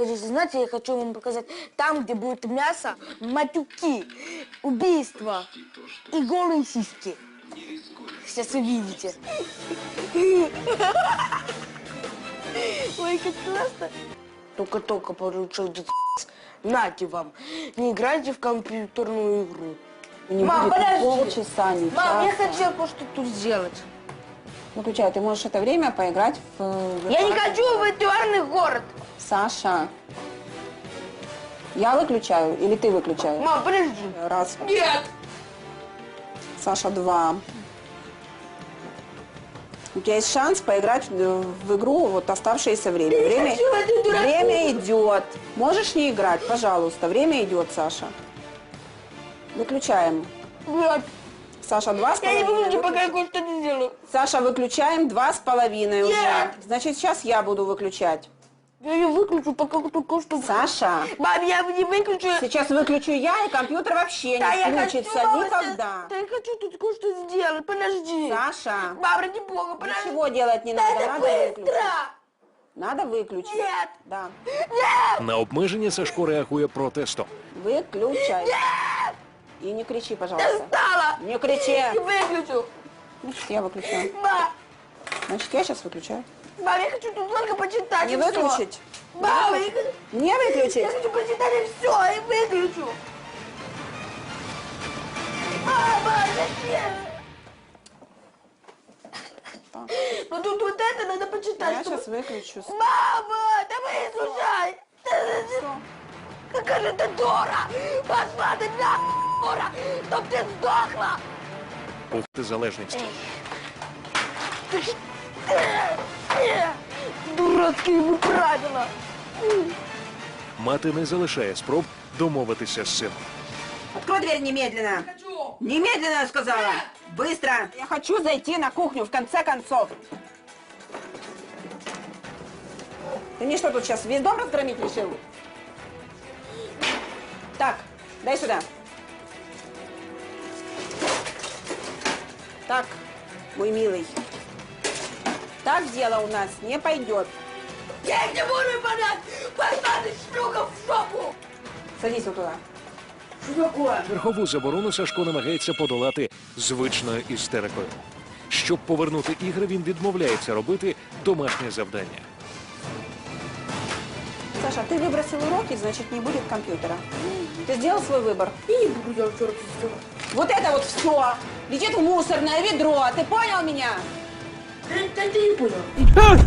хотите знать, я хочу вам показать. Там, где будет мясо, матюки, убийства и голые сиськи. Сейчас увидите. Ой, как классно. Только-только получил нате вам. Не играйте в компьютерную игру. Не Мам, будет подожди. полчаса, не Мам, я часа. хотел кое-что тут сделать. Выключай, ты можешь это время поиграть в... Я не хочу в виртуальный город. Саша, я выключаю или ты выключаешь? Мам, подожди. Раз. Нет. Саша, два. У тебя есть шанс поиграть в игру вот оставшееся время. Время идет. Можешь не играть, пожалуйста. Время идет, Саша. Выключаем. Нет. Саша, 2,5. Я не выключу, пока я кое-что не сделаю. Саша, выключаем 2,5 уже. Нет. Значит, сейчас я буду выключать. Я не выключу, пока только что... Саша, Мам, я не выключу. сейчас выключу я, и компьютер вообще Да, не я включится хочу, мама, никогда. Да я хочу тут кое-что сделать, подожди. Саша, Мам, ради бога, подожди. ничего делать не Да надо, это надо быстро. выключить. Надо выключить. Нет. Да. На обмеження Сашко реагує протестом. Выключай. И не кричи, Я пожалуйста. встала. Не кричи. Не выключу. Значит, я выключаю. Мам, Значит, я сейчас выключаю. мам, я хочу тут только почитать. Не и всё. выключить? Мам, Не я выключить? хочу почитать и все, и выключу. Мама, зачем? Так. Ну тут вот это надо почитать. Я чтобы- сейчас выключу. Мама, да выслушай. Какая же ты дура. Пошла ты на дура, чтоб ты сдохла. Протизалежність. Дурацкие вы правила. Мати не залишає спроб домовитися з сином. Открой дверь немедленно. Немедленно, я сказала. Быстро. Я хочу зайти на кухню, в конце концов. Ты мне что тут сейчас, весь дом разгромить решил? Так, дай сюда. Так, мой милый. Так дело у нас не пойдет. Я не буду понять. Пошла ты, шлюха, в шопу. Садись вот туда. Что такое? Верхову заборону Сашко намагається подолати звичною істерикою. Щоб повернути ігри, він відмовляється робити домашнє завдання. Саша, ты выбросил уроки, значит, не будет компьютера. Ты сделал свой выбор? Я не буду делать, что ты сделала. Вот это вот все летит в мусорное ведро. Ты понял меня? Да ты не понял.